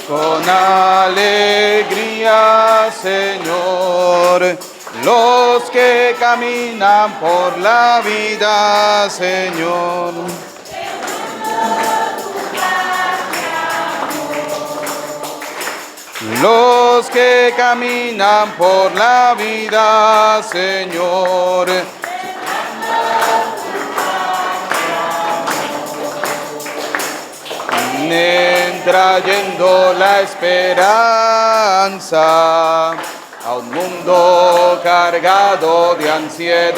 con alegría, Señor, los que caminan por la vida, Señor. Los que caminan por la vida, Señor. Vienen trayendo la esperanza a un mundo cargado de ansiedad,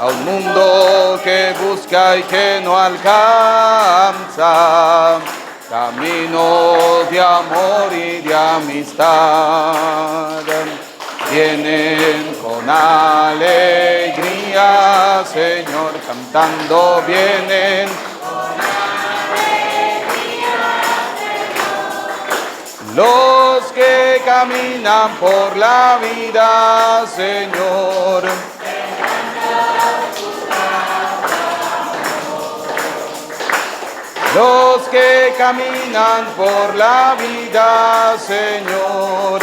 a un mundo que busca y que no alcanza caminos de amor y de amistad. Vienen con alegría, Señor, cantando vienen. Los que caminan por la vida, Señor. Los que caminan por la vida, Señor.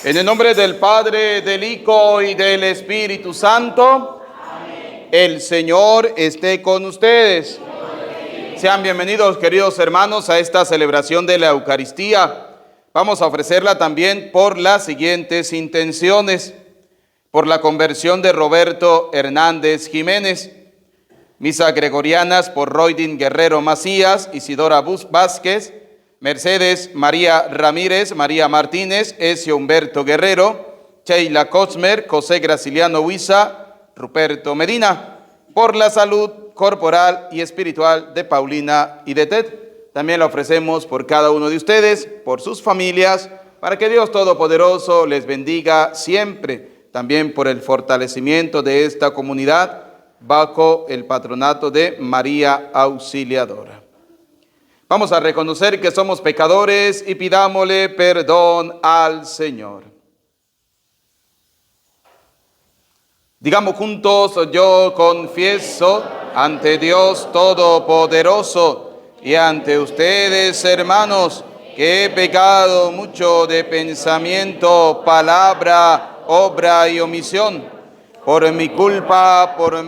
En el nombre del Padre, del Hijo y del Espíritu Santo. El Señor esté con ustedes. Sean bienvenidos, queridos hermanos, a esta celebración de la Eucaristía. Vamos a ofrecerla también por las siguientes intenciones. Por la conversión de Roberto Hernández Jiménez. Misa gregorianas por Roydin Guerrero Macías, Isidora Vázquez, Mercedes María Ramírez, María Martínez, Ezio Humberto Guerrero, Sheila Cosmer, José Graciliano Huiza, Ruperto Medina, por la salud corporal y espiritual de Paulina y de Ted. También la ofrecemos por cada uno de ustedes, por sus familias, para que Dios Todopoderoso les bendiga siempre. También por el fortalecimiento de esta comunidad, bajo el patronato de María Auxiliadora. Vamos a reconocer que somos pecadores y pidámosle perdón al Señor. Digamos juntos: yo confieso ante Dios Todopoderoso y ante ustedes, hermanos, que he pecado mucho de pensamiento, palabra, obra y omisión, por mi culpa, por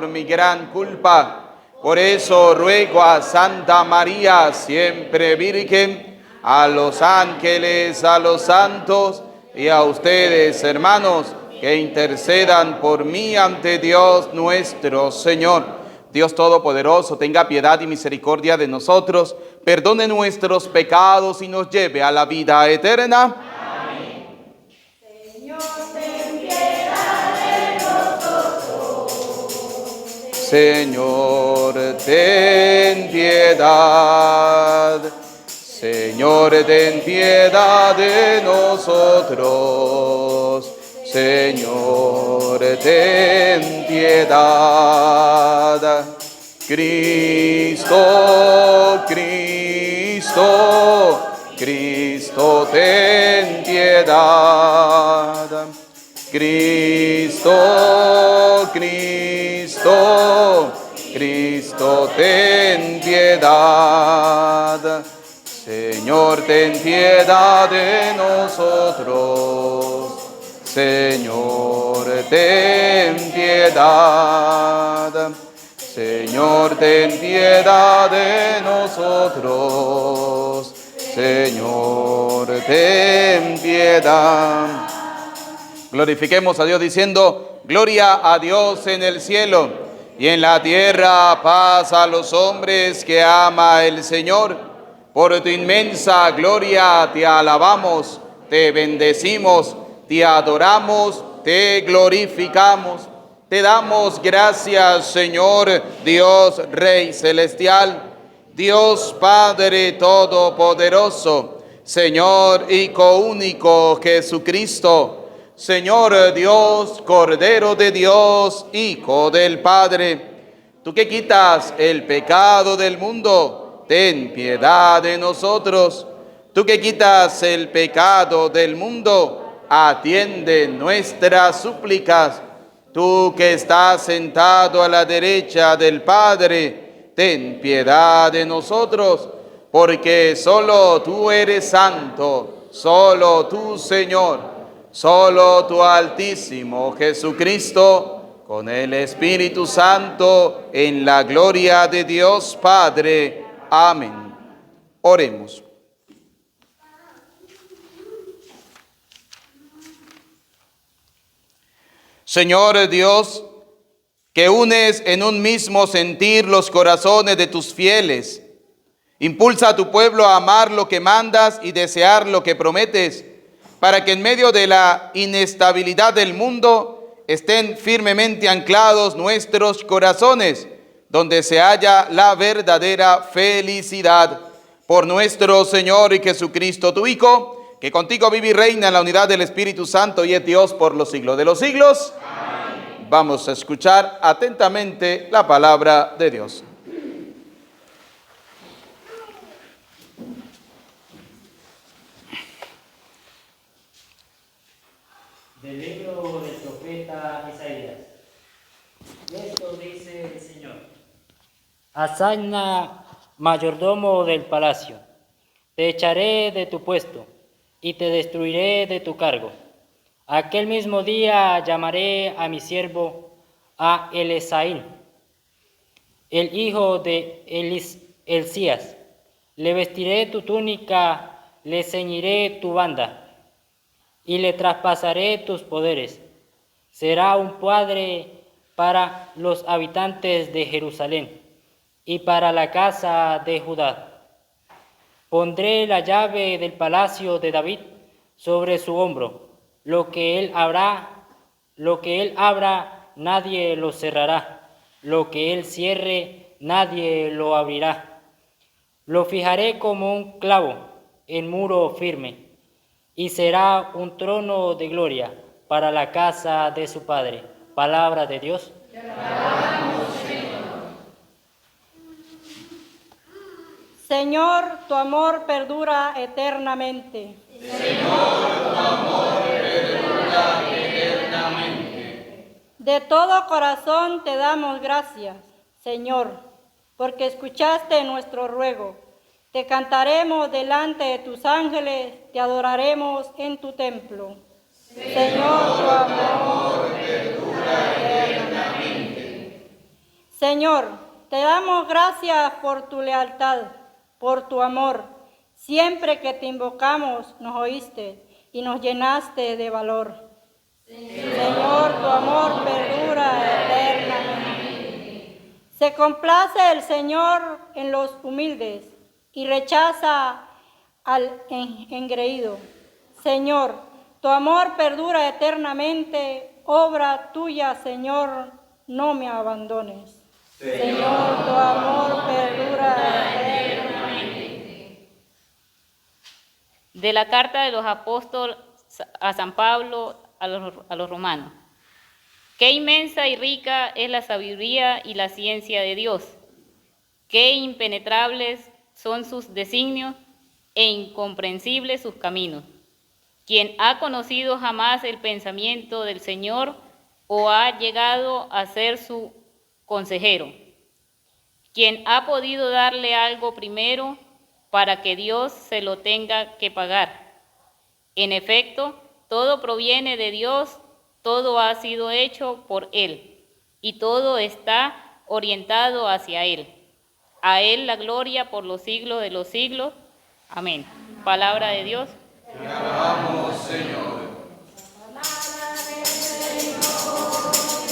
mi gran culpa. Por eso ruego a Santa María, siempre Virgen, a los ángeles, a los santos y a ustedes, hermanos, que intercedan por mí ante Dios nuestro Señor. Dios Todopoderoso, tenga piedad y misericordia de nosotros, perdone nuestros pecados y nos lleve a la vida eterna. Amén. Señor, ten piedad de nosotros. Señor, ten piedad. Señor, ten piedad de nosotros. Señor, ten piedad. Cristo, Cristo, Cristo, ten piedad. Cristo, Cristo, Cristo, ten piedad. Señor, ten piedad de nosotros. Señor, ten piedad. Señor, ten piedad de nosotros. Señor, ten piedad. Glorifiquemos a Dios diciendo: gloria a Dios en el cielo y en la tierra paz a los hombres que ama el Señor. Por tu inmensa gloria te alabamos, te bendecimos, te adoramos, te glorificamos. Te damos gracias, Señor, Dios Rey Celestial, Dios Padre Todopoderoso, Señor Hijo único Jesucristo, Señor Dios, Cordero de Dios, Hijo del Padre. Tú que quitas el pecado del mundo, ten piedad de nosotros. Tú que quitas el pecado del mundo, atiende nuestras súplicas. Tú que estás sentado a la derecha del Padre, ten piedad de nosotros, porque solo tú eres santo, solo tú, Señor, solo tú, Altísimo Jesucristo, con el Espíritu Santo, en la gloria de Dios Padre. Amén. Oremos. Señor Dios, que unes en un mismo sentir los corazones de tus fieles, impulsa a tu pueblo a amar lo que mandas y desear lo que prometes, para que en medio de la inestabilidad del mundo estén firmemente anclados nuestros corazones, donde se halla la verdadera felicidad. Por nuestro Señor y Jesucristo, tu Hijo, que contigo vive y reina en la unidad del Espíritu Santo y es Dios por los siglos de los siglos. Amén. Vamos a escuchar atentamente la palabra de Dios. Del libro del profeta Isaías. Esto dice el Señor. Hazaña, mayordomo del palacio, te echaré de tu puesto y te destruiré de tu cargo. Aquel mismo día llamaré a mi siervo, a Elesaín, el hijo de Elías. Le vestiré tu túnica, le ceñiré tu banda y le traspasaré tus poderes. Será un padre para los habitantes de Jerusalén y para la casa de Judá. Pondré la llave del palacio de David sobre su hombro. Lo que él abra, nadie lo cerrará. Lo que él cierre, nadie lo abrirá. Lo fijaré como un clavo en muro firme, y será un trono de gloria para la casa de su padre. Palabra de Dios. Te alabamos, Señor. Señor, tu amor perdura eternamente. Señor, tu amor perdura eternamente. De todo corazón te damos gracias, Señor, porque escuchaste nuestro ruego. Te cantaremos delante de tus ángeles, te adoraremos en tu templo. Señor, tu amor perdura eternamente. Señor, te damos gracias por tu lealtad, por tu amor. Siempre que te invocamos, nos oíste y nos llenaste de valor. Señor, tu amor perdura eternamente. Se complace el Señor en los humildes y rechaza al engreído. Señor, tu amor perdura eternamente. Obra tuya, Señor, no me abandones. Señor, tu amor perdura eternamente. De la carta de los apóstoles a San Pablo a los romanos. Qué inmensa y rica es la sabiduría y la ciencia de Dios. Qué impenetrables son sus designios e incomprensibles sus caminos. ¿Quién ha conocido jamás el pensamiento del Señor o ha llegado a ser su consejero? ¿Quién ha podido darle algo primero para que Dios se lo tenga que pagar? En efecto, todo proviene de Dios, todo ha sido hecho por Él y todo está orientado hacia Él. A Él la gloria por los siglos de los siglos. Amén. Palabra de Dios. Te alabamos, Señor.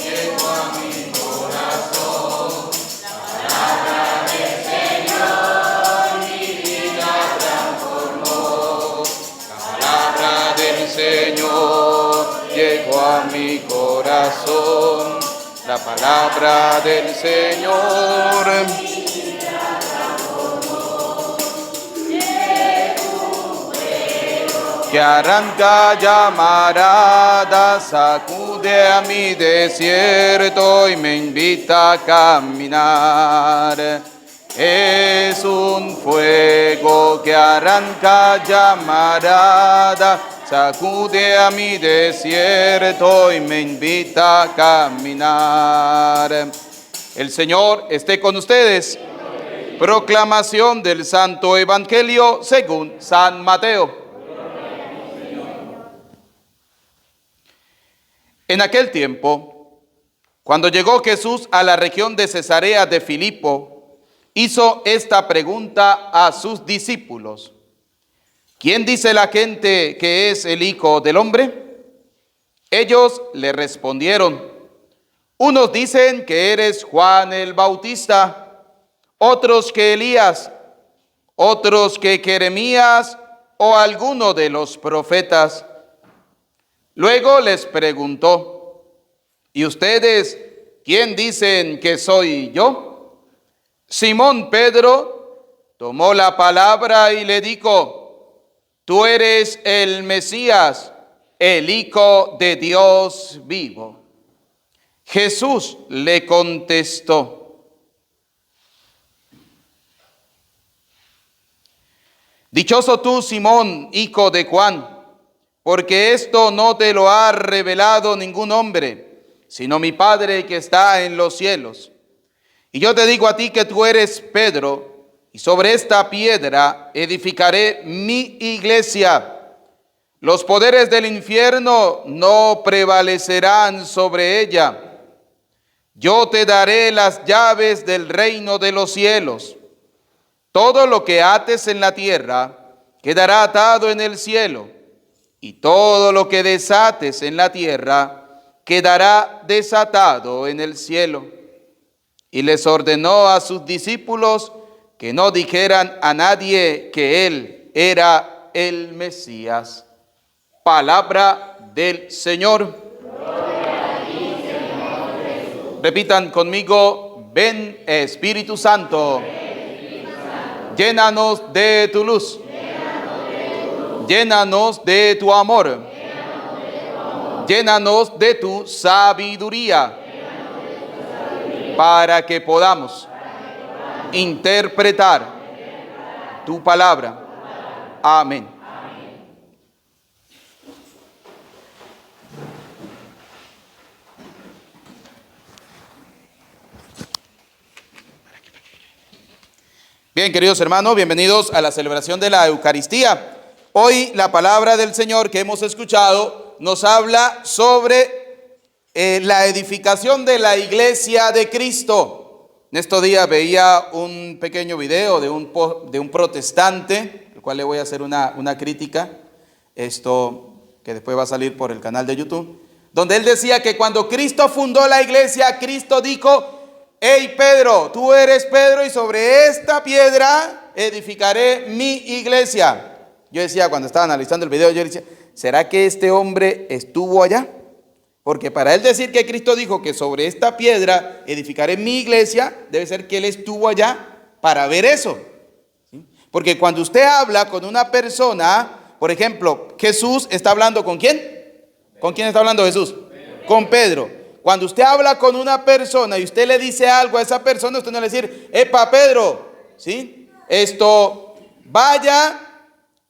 Llego a mi corazón la palabra del Señor, mi vida transformó. La palabra del Señor llegó a mi corazón. La palabra del Señor. Que arranca llamarada, sacude a mi desierto y me invita a caminar. Es un fuego que arranca llamarada, sacude a mi desierto y me invita a caminar. El Señor esté con ustedes. Proclamación del Santo Evangelio según San Mateo. En aquel tiempo, cuando llegó Jesús a la región de Cesarea de Filipo, hizo esta pregunta a sus discípulos: ¿quién dice la gente que es el Hijo del Hombre? Ellos le respondieron: unos dicen que eres Juan el Bautista, otros que Elías, otros que Jeremías o alguno de los profetas. Luego les preguntó: ¿y ustedes quién dicen que soy yo? Simón Pedro tomó la palabra y le dijo: tú eres el Mesías, el Hijo de Dios vivo. Jesús le contestó: dichoso tú, Simón, hijo de Juan, porque esto no te lo ha revelado ningún hombre, sino mi Padre que está en los cielos. Y yo te digo a ti que tú eres Pedro, y sobre esta piedra edificaré mi iglesia. Los poderes del infierno no prevalecerán sobre ella. Yo te daré las llaves del reino de los cielos. Todo lo que ates en la tierra quedará atado en el cielo, y todo lo que desates en la tierra quedará desatado en el cielo. Y les ordenó a sus discípulos que no dijeran a nadie que él era el Mesías. Palabra del Señor. Gloria a ti, Señor Jesús. Repitan conmigo: ven Espíritu Santo. Llénanos de tu luz. Llénanos de tu amor. Llénanos de tu sabiduría. Para que podamos interpretar tu palabra. Amén. Bien, queridos hermanos, bienvenidos a la celebración de la Eucaristía. Hoy la palabra del Señor que hemos escuchado nos habla sobre la edificación de la iglesia de Cristo. En estos días veía un pequeño video de un protestante, el cual le voy a hacer una crítica, que después va a salir por el canal de YouTube, donde él decía que cuando Cristo fundó la iglesia, Cristo dijo: hey Pedro, tú eres Pedro y sobre esta piedra edificaré mi iglesia. Yo decía, cuando estaba analizando el video, yo decía: ¿será que este hombre estuvo allá? Porque para él decir que Cristo dijo que sobre esta piedra edificaré mi iglesia, debe ser que él estuvo allá para ver eso. ¿Sí? Porque cuando usted habla con una persona, por ejemplo, Jesús está hablando ¿con quién? ¿Con quién está hablando Jesús? Con Pedro. Cuando usted habla con una persona y usted le dice algo a esa persona, usted no le dice: epa Pedro, ¿sí? Vaya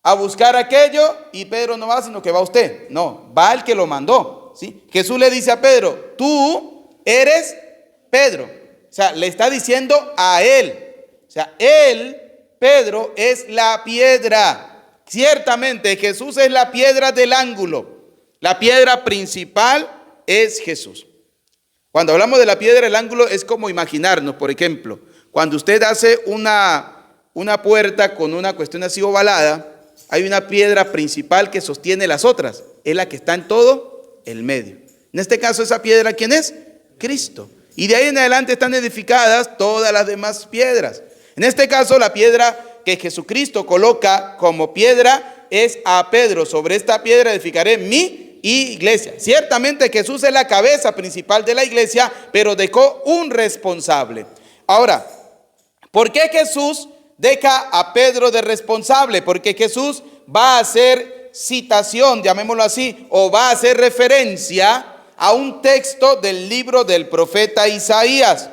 a buscar aquello, y Pedro no va, sino que va usted. No, va el que lo mandó, ¿sí? Jesús le dice a Pedro: tú eres Pedro. O sea, le está diciendo a él. O sea, él, Pedro, es la piedra. Ciertamente Jesús es la piedra del ángulo. La piedra principal es Jesús. Cuando hablamos de la piedra del ángulo es como imaginarnos, por ejemplo, cuando usted hace una puerta con una cuestión así ovalada, hay una piedra principal que sostiene las otras. Es la que está en todo el medio. En este caso, esa piedra, ¿quién es? Cristo. Y de ahí en adelante están edificadas todas las demás piedras. En este caso, la piedra que Jesucristo coloca como piedra es a Pedro. Sobre esta piedra edificaré mi iglesia. Ciertamente Jesús es la cabeza principal de la iglesia, pero dejó un responsable. Ahora, ¿por qué Jesús deja a Pedro de responsable? Porque Jesús va a hacer citación, llamémoslo así, o va a hacer referencia a un texto del libro del profeta Isaías.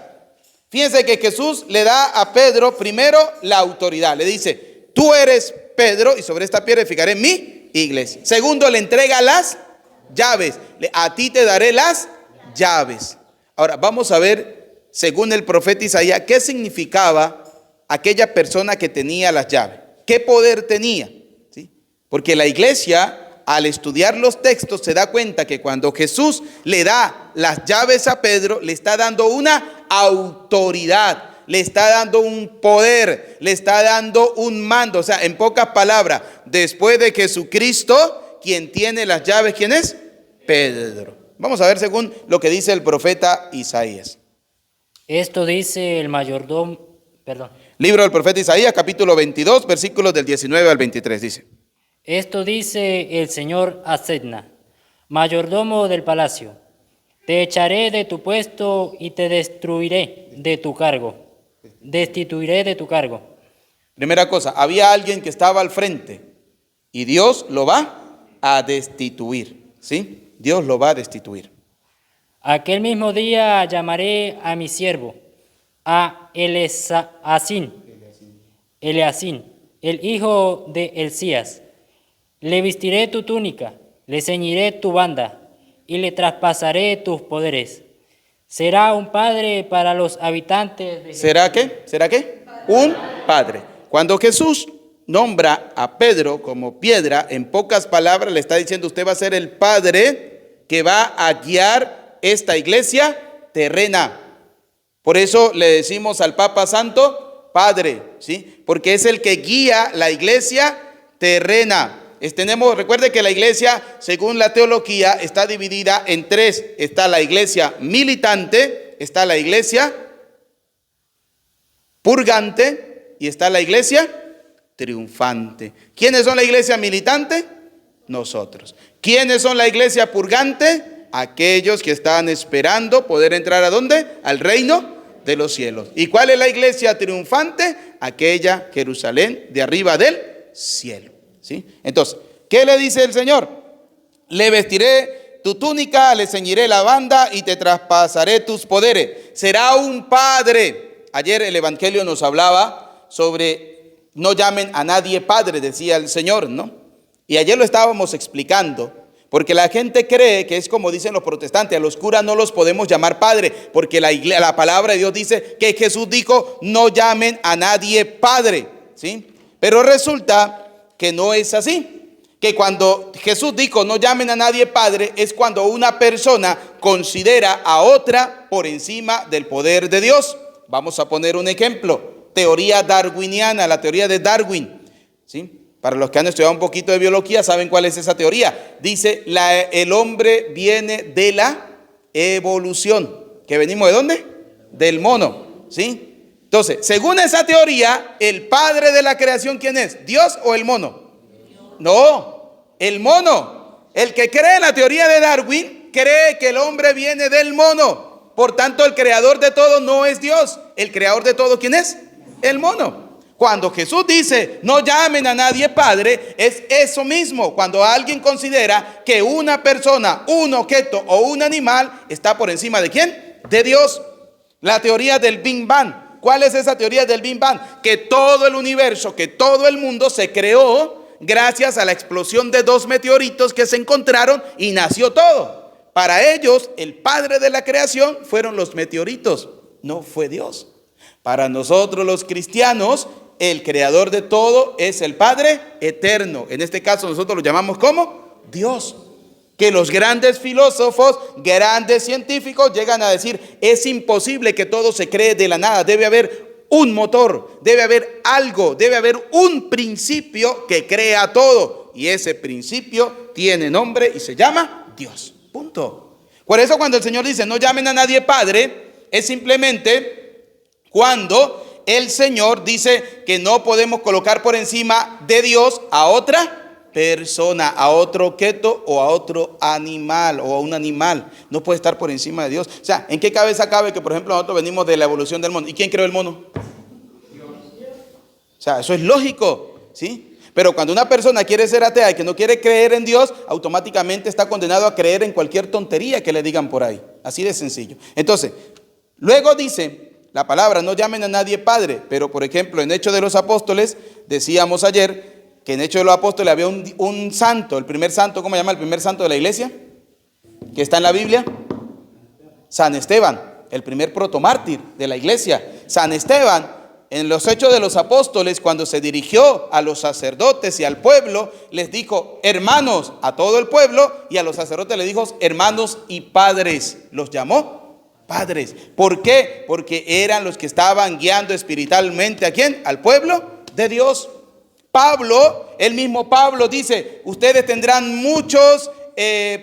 Fíjense que Jesús le da a Pedro primero la autoridad. Le dice: tú eres Pedro y sobre esta piedra edificaré mi iglesia. Segundo, le entrega las llaves. A ti te daré las llaves. Ahora, vamos a ver, según el profeta Isaías, qué significaba aquella persona que tenía las llaves. ¿Qué poder tenía? ¿Sí? Porque la iglesia, al estudiar los textos, se da cuenta que cuando Jesús le da las llaves a Pedro, le está dando una autoridad, le está dando un poder, le está dando un mando. O sea, en pocas palabras, después de Jesucristo, quien tiene las llaves, ¿quién es? Pedro. Vamos a ver según lo que dice el profeta Isaías. Esto dice el mayordomo, Libro del profeta Isaías, capítulo 22, versículos del 19 al 23, dice. Esto dice el Señor a Sedna, mayordomo del palacio. Te echaré de tu puesto y te destituiré de tu cargo. Primera cosa, había alguien que estaba al frente y Dios lo va a destituir, ¿sí? Dios lo va a destituir. Aquel mismo día llamaré a mi siervo, a Eleazín, el hijo de Elías. Le vestiré tu túnica, le ceñiré tu banda y le traspasaré tus poderes. Será un padre para los habitantes de... ¿Será qué? ¿Será qué? Un padre. Cuando Jesús nombra a Pedro como piedra, en pocas palabras le está diciendo, usted va a ser el padre que va a guiar esta iglesia terrena. Por eso le decimos al Papa Santo, Padre, ¿sí? Porque es el que guía la iglesia terrena. Recuerde que la iglesia, según la teología, está dividida en tres. Está la iglesia militante, está la iglesia purgante y está la iglesia triunfante. ¿Quiénes son la iglesia militante? Nosotros. ¿Quiénes son la iglesia purgante? Aquellos que están esperando poder entrar ¿a dónde? Al reino de los cielos. ¿Y cuál es la iglesia triunfante? Aquella Jerusalén de arriba del cielo. ¿Sí? Entonces, ¿qué le dice el Señor? Le vestiré tu túnica, le ceñiré la banda y te traspasaré tus poderes. Será un padre. Ayer el evangelio nos hablaba sobre no llamen a nadie padre, decía el Señor, ¿no? Y ayer lo estábamos explicando, porque la gente cree que es como dicen los protestantes, a los curas no los podemos llamar padre, porque la palabra de Dios dice que Jesús dijo, no llamen a nadie padre, ¿sí? Pero resulta que no es así, que cuando Jesús dijo, no llamen a nadie padre, es cuando una persona considera a otra por encima del poder de Dios. Vamos a poner un ejemplo, teoría darwiniana, la teoría de Darwin, ¿sí? Para los que han estudiado un poquito de biología, saben cuál es esa teoría. Dice, el hombre viene de la evolución. ¿Que venimos de dónde? Del mono, ¿sí? Entonces, según esa teoría, el padre de la creación, ¿quién es? ¿Dios o el mono? No, el mono. El que cree en la teoría de Darwin, cree que el hombre viene del mono. Por tanto, el creador de todo no es Dios. El creador de todo, ¿quién es? El mono. Cuando Jesús dice, no llamen a nadie padre, es eso mismo. Cuando alguien considera que una persona, un objeto o un animal está por encima ¿de quién? De Dios. La teoría del Big Bang. ¿Cuál es esa teoría del Big Bang? Que todo el universo, que todo el mundo se creó gracias a la explosión de dos meteoritos que se encontraron y nació todo. Para ellos, el padre de la creación fueron los meteoritos, no fue Dios. Para nosotros los cristianos, el creador de todo es el Padre eterno. En este caso nosotros lo llamamos ¿cómo? Dios. Que los grandes filósofos, grandes científicos llegan a decir, es imposible que todo se cree de la nada. Debe haber un motor, debe haber algo, debe haber un principio que crea todo. Y ese principio tiene nombre y se llama Dios. Punto. Por eso cuando el Señor dice, no llamen a nadie padre, es simplemente cuando el Señor dice que no podemos colocar por encima de Dios a otra persona, a otro objeto o a otro animal o a un animal. No puede estar por encima de Dios. O sea, ¿en qué cabeza cabe que, por ejemplo, nosotros venimos de la evolución del mono? ¿Y quién creó el mono? Dios. O sea, eso es lógico, ¿sí? Pero cuando una persona quiere ser atea y que no quiere creer en Dios, automáticamente está condenado a creer en cualquier tontería que le digan por ahí. Así de sencillo. Entonces, luego dice la palabra, no llamen a nadie padre, pero por ejemplo en Hechos de los Apóstoles, decíamos ayer, que en Hechos de los Apóstoles había un santo, el primer santo, ¿cómo se llama el primer santo de la iglesia? Que está en la Biblia. San Esteban, el primer protomártir de la iglesia. San Esteban, en los Hechos de los Apóstoles, cuando se dirigió a los sacerdotes y al pueblo, les dijo hermanos a todo el pueblo, y a los sacerdotes les dijo hermanos y padres. Los llamó padres. ¿Por qué? Porque eran los que estaban guiando espiritualmente ¿a quién? Al pueblo de Dios. Pablo, el mismo Pablo dice, ustedes tendrán muchos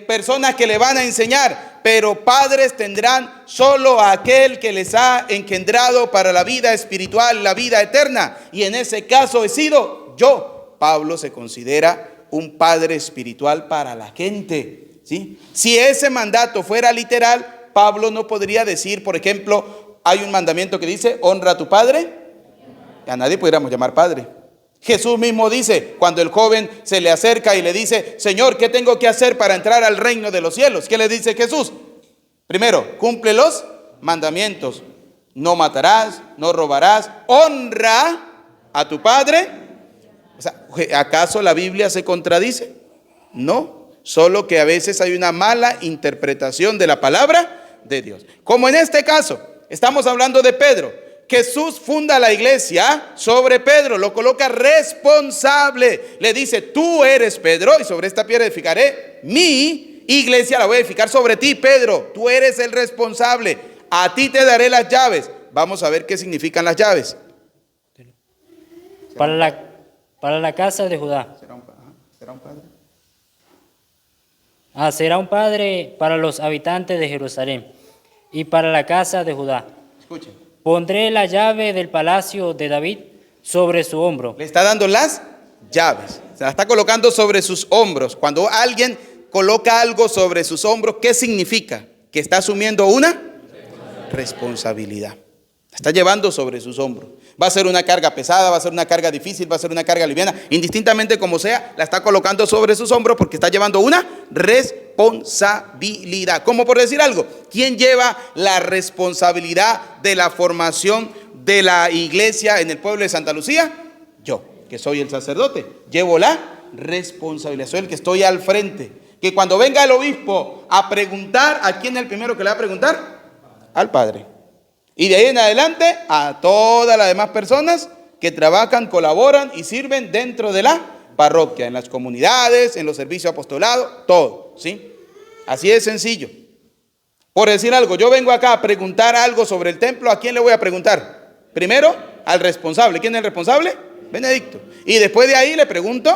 personas que le van a enseñar, pero padres tendrán solo a aquel que les ha engendrado para la vida espiritual, la vida eterna. Y en ese caso he sido yo. Pablo se considera un padre espiritual para la gente, ¿sí? Si ese mandato fuera literal, Pablo no podría decir, por ejemplo, hay un mandamiento que dice, honra a tu padre. A nadie pudiéramos llamar padre. Jesús mismo dice, cuando el joven se le acerca y le dice, Señor, ¿qué tengo que hacer para entrar al reino de los cielos? ¿Qué le dice Jesús? Primero, cumple los mandamientos. No matarás, no robarás, honra a tu padre. O sea, ¿acaso la Biblia se contradice? No, solo que a veces hay una mala interpretación de la palabra de Dios. Como en este caso, estamos hablando de Pedro. Jesús funda la iglesia sobre Pedro, lo coloca responsable. Le dice, tú eres Pedro y sobre esta piedra edificaré mi iglesia, la voy a edificar sobre ti, Pedro. Tú eres el responsable. A ti te daré las llaves. Vamos a ver qué significan las llaves. Para la casa de Judá. ¿Será un padre? Será un padre para los habitantes de Jerusalén y para la casa de Judá. Escuchen. Pondré la llave del palacio de David sobre su hombro. Le está dando las llaves. Se la está colocando sobre sus hombros. Cuando alguien coloca algo sobre sus hombros, ¿qué significa? Que está asumiendo una responsabilidad. La está llevando sobre sus hombros. Va a ser una carga pesada, va a ser una carga difícil, va a ser una carga liviana. Indistintamente como sea, la está colocando sobre sus hombros porque está llevando una responsabilidad. Como por decir algo, ¿quién lleva la responsabilidad de la formación de la iglesia en el pueblo de Santa Lucía? Yo, que soy el sacerdote, llevo la responsabilidad. Soy el que estoy al frente. Que cuando venga el obispo a preguntar, ¿a quién es el primero que le va a preguntar? Al padre. Y de ahí en adelante a todas las demás personas que trabajan, colaboran y sirven dentro de la parroquia, en las comunidades, en los servicios apostolados, todo, ¿sí? Así de sencillo. Por decir algo, yo vengo acá a preguntar algo sobre el templo, ¿a quién le voy a preguntar? Primero, al responsable. ¿Quién es el responsable? Benedicto. Y después de ahí le pregunto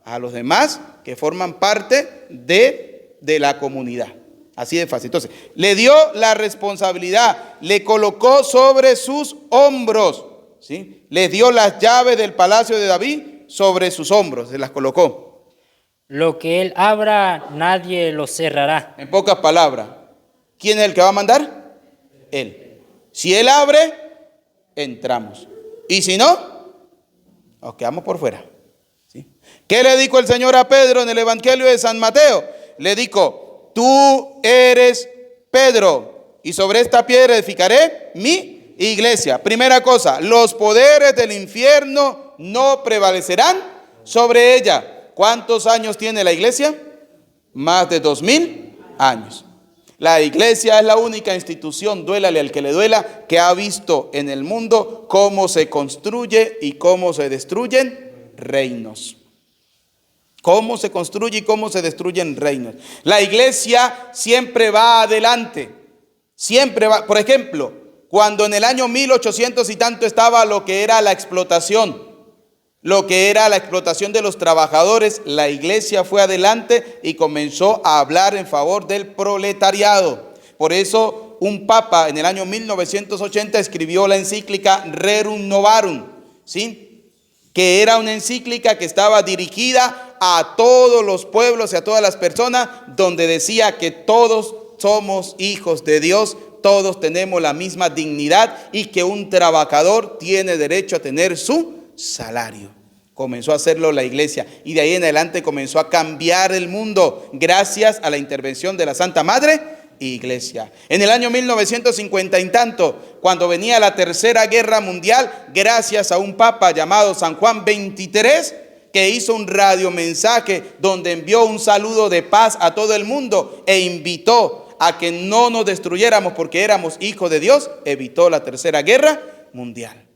a los demás que forman parte de la comunidad. Así de fácil. Entonces, le dio la responsabilidad, le colocó sobre sus hombros, ¿sí? Le dio las llaves del palacio de David sobre sus hombros, se las colocó. Lo que él abra, nadie lo cerrará. En pocas palabras, ¿quién es el que va a mandar? Él. Si él abre, entramos. Y si no, nos quedamos por fuera, ¿sí? ¿Qué le dijo el Señor a Pedro en el Evangelio de San Mateo? Le dijo, tú eres Pedro, y sobre esta piedra edificaré mi iglesia. Primera cosa, los poderes del infierno no prevalecerán sobre ella. ¿Cuántos años tiene la iglesia? Más de 2000 años. La iglesia es la única institución, duélale al que le duela, que ha visto en el mundo cómo se construye y cómo se destruyen reinos. Cómo se construye y cómo se destruyen reinos. La iglesia siempre va adelante. Siempre va. Por ejemplo, cuando en el año 1800 y tanto estaba lo que era la explotación de los trabajadores, la iglesia fue adelante y comenzó a hablar en favor del proletariado. Por eso un papa en el año 1980 escribió la encíclica Rerum Novarum, ¿sí? Que era una encíclica que estaba dirigida a todos los pueblos y a todas las personas, donde decía que todos somos hijos de Dios, todos tenemos la misma dignidad y que un trabajador tiene derecho a tener su salario. Comenzó a hacerlo la iglesia y de ahí en adelante comenzó a cambiar el mundo gracias a la intervención de la Santa Madre Iglesia. En el año 1950 y tanto, cuando venía la Tercera Guerra Mundial, gracias a un papa llamado San Juan XXIII, que hizo un radiomensaje donde envió un saludo de paz a todo el mundo e invitó a que no nos destruyéramos porque éramos hijos de Dios, evitó la Tercera Guerra Mundial.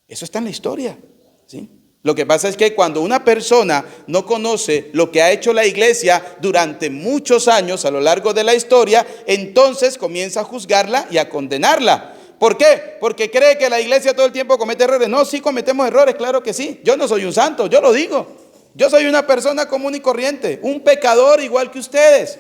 Eso está en la historia, ¿sí? Lo que pasa es que cuando una persona no conoce lo que ha hecho la iglesia durante muchos años a lo largo de la historia, entonces comienza a juzgarla y a condenarla. ¿Por qué? Porque cree que la iglesia todo el tiempo comete errores. No, sí cometemos errores, claro que sí. Yo no soy un santo, yo lo digo. Yo soy una persona común y corriente, un pecador igual que ustedes.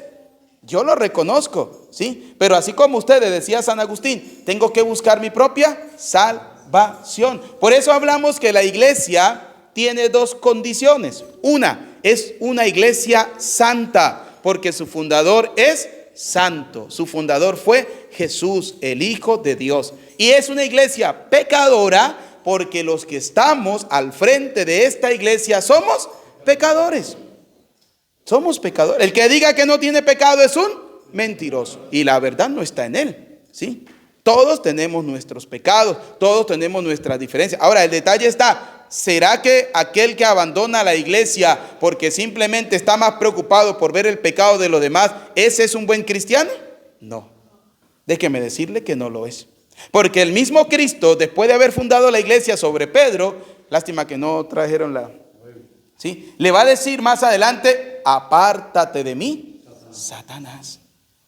Yo lo reconozco, ¿sí? Pero así como ustedes, decía San Agustín, tengo que buscar mi propia salvación. Por eso hablamos que la iglesia tiene dos condiciones. Una, es una iglesia santa, porque su fundador es santo. Su fundador fue Jesús, el Hijo de Dios. Y es una iglesia pecadora, porque los que estamos al frente de esta iglesia somos pecadores. Somos pecadores. El que diga que no tiene pecado es un mentiroso. Y la verdad no está en él, ¿sí? Todos tenemos nuestros pecados, todos tenemos nuestras diferencias. Ahora, el detalle está, ¿será que aquel que abandona la iglesia porque simplemente está más preocupado por ver el pecado de los demás, ese es un buen cristiano? No. Déjeme decirle que no lo es. Porque el mismo Cristo, después de haber fundado la iglesia sobre Pedro, lástima que no trajeron la... ¿sí? Le va a decir más adelante, apártate de mí, Satanás.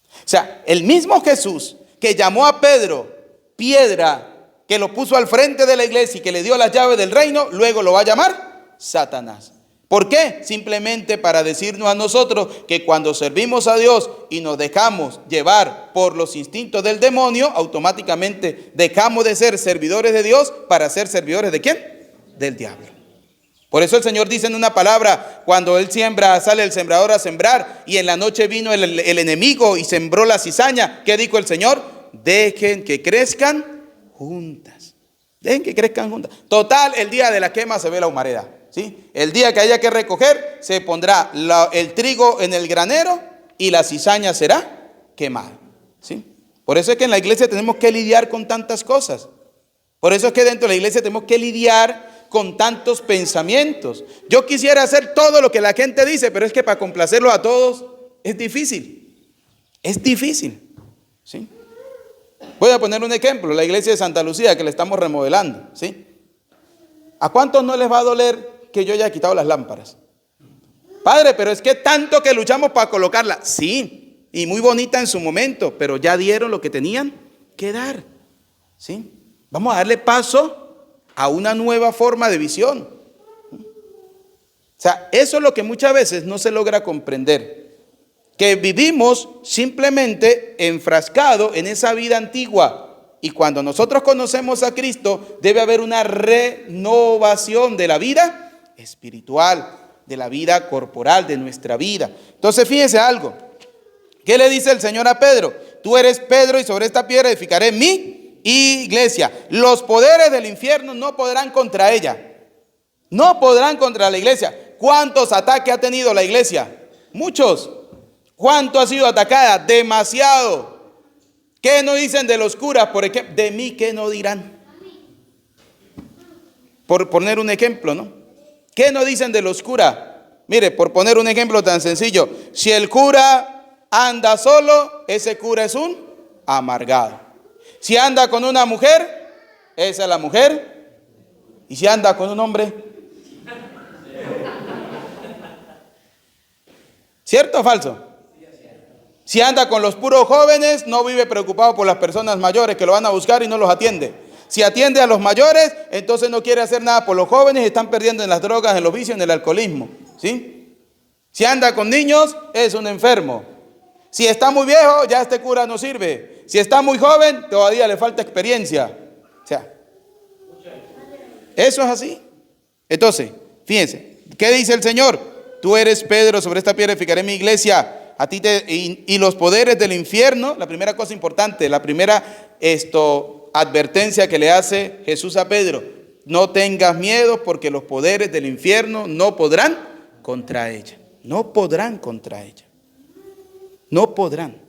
O sea, el mismo Jesús que llamó a Pedro piedra, que lo puso al frente de la iglesia y que le dio las llaves del reino, luego lo va a llamar Satanás. ¿Por qué? Simplemente para decirnos a nosotros que cuando servimos a Dios y nos dejamos llevar por los instintos del demonio, automáticamente dejamos de ser servidores de Dios para ser servidores ¿de quién? Del diablo. Por eso el Señor dice en una palabra, cuando Él siembra, sale el sembrador a sembrar y en la noche vino el enemigo y sembró la cizaña. ¿Qué dijo el Señor? Dejen que crezcan juntas. Dejen que crezcan juntas. Total, el día de la quema se ve la humareda, ¿sí? El día que haya que recoger, se pondrá el trigo en el granero y la cizaña será quemada, ¿sí? Por eso es que en la iglesia tenemos que lidiar con tantas cosas. Por eso es que dentro de la iglesia tenemos que lidiar con tantos pensamientos. Yo quisiera hacer todo lo que la gente dice, pero es que para complacerlo a todos es difícil. Es difícil, ¿sí? Voy a poner un ejemplo, la iglesia de Santa Lucía que le estamos remodelando, ¿sí? ¿A cuántos no les va a doler que yo haya quitado las lámparas? Padre, pero es que tanto que luchamos para colocarla. Sí, y muy bonita en su momento, pero ya dieron lo que tenían que dar, ¿sí? Vamos a darle paso a una nueva forma de visión. O sea, eso es lo que muchas veces no se logra comprender. Que vivimos simplemente enfrascados en esa vida antigua. Y cuando nosotros conocemos a Cristo, debe haber una renovación de la vida espiritual, de la vida corporal, de nuestra vida. Entonces, fíjense algo. ¿Qué le dice el Señor a Pedro? Tú eres Pedro y sobre esta piedra edificaré mi iglesia. Los poderes del infierno no podrán contra ella. No podrán contra la iglesia. ¿Cuántos ataques ha tenido la iglesia? Muchos. ¿Cuánto ha sido atacada? Demasiado. ¿Qué no dicen de los curas? Por ejemplo, de mí, ¿qué no dirán? Por poner un ejemplo, ¿no? ¿Qué no dicen de los curas? Mire, por poner un ejemplo tan sencillo. Si el cura anda solo, ese cura es un amargado. Si anda con una mujer, esa es la mujer. Y si anda con un hombre, ¿cierto o falso? Si anda con los puros jóvenes, no vive preocupado por las personas mayores que lo van a buscar y no los atiende. Si atiende a los mayores, entonces no quiere hacer nada por los jóvenes y están perdiendo en las drogas, en los vicios, en el alcoholismo, ¿sí? Si anda con niños, es un enfermo. Si está muy viejo, ya este cura no sirve. Si está muy joven, todavía le falta experiencia. O sea, eso es así. Entonces, fíjense, ¿qué dice el Señor? Tú eres Pedro, sobre esta piedra edificaré mi iglesia. A ti y los poderes del infierno, la primera cosa importante, la primera advertencia que le hace Jesús a Pedro: no tengas miedo, porque los poderes del infierno no podrán contra ella. No podrán contra ella. No podrán.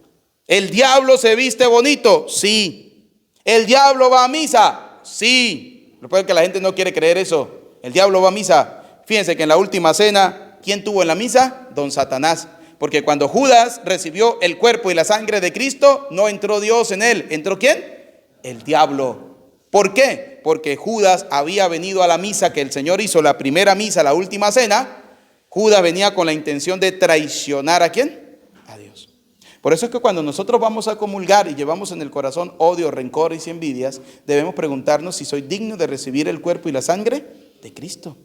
¿El diablo se viste bonito? Sí. ¿El diablo va a misa? Sí. Recuerden que la gente no quiere creer eso. El diablo va a misa. Fíjense que en la última cena, ¿quién tuvo en la misa? Don Satanás. Porque cuando Judas recibió el cuerpo y la sangre de Cristo, no entró Dios en él. ¿Entró quién? El diablo. ¿Por qué? Porque Judas había venido a la misa que el Señor hizo, la primera misa, la última cena. Judas venía con la intención de traicionar ¿a quién? A Dios. Por eso es que cuando nosotros vamos a comulgar y llevamos en el corazón odio, rencores y envidias, debemos preguntarnos si soy digno de recibir el cuerpo y la sangre de Cristo.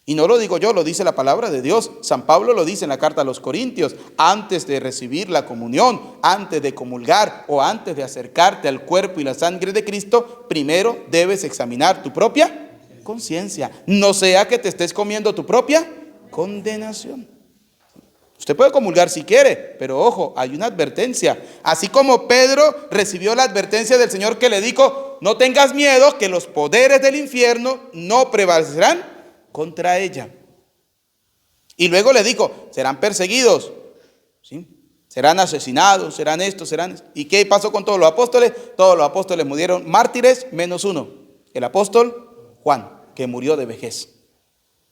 Y no lo digo yo, lo dice la palabra de Dios. San Pablo lo dice en la carta a los Corintios. Antes de recibir la comunión, antes de comulgar o antes de acercarte al cuerpo y la sangre de Cristo, primero debes examinar tu propia conciencia. No sea que te estés comiendo tu propia condenación. Usted puede comulgar si quiere, pero ojo, hay una advertencia. Así como Pedro recibió la advertencia del Señor que le dijo, no tengas miedo, que los poderes del infierno no prevalecerán contra ella. Y luego le dijo, serán perseguidos, ¿sí? Serán asesinados, serán esto, serán esto. ¿Y qué pasó con todos los apóstoles? Todos los apóstoles murieron mártires menos uno, el apóstol Juan, que murió de vejez.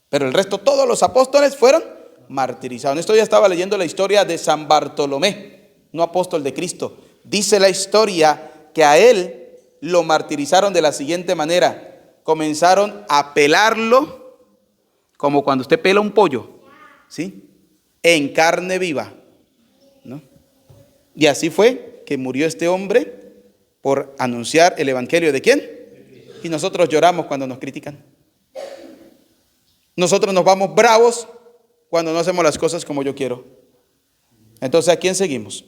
Pero el resto, todos los apóstoles fueron martirizados. En esto ya estaba leyendo la historia de San Bartolomé, no apóstol de Cristo. Dice la historia que a él lo martirizaron de la siguiente manera. Comenzaron a pelarlo como cuando usted pela un pollo, ¿sí? En carne viva, ¿no? Y así fue que murió este hombre por anunciar el evangelio ¿de quién? Y nosotros lloramos cuando nos critican. Nosotros nos vamos bravos cuando no hacemos las cosas como yo quiero. Entonces, ¿a quién seguimos?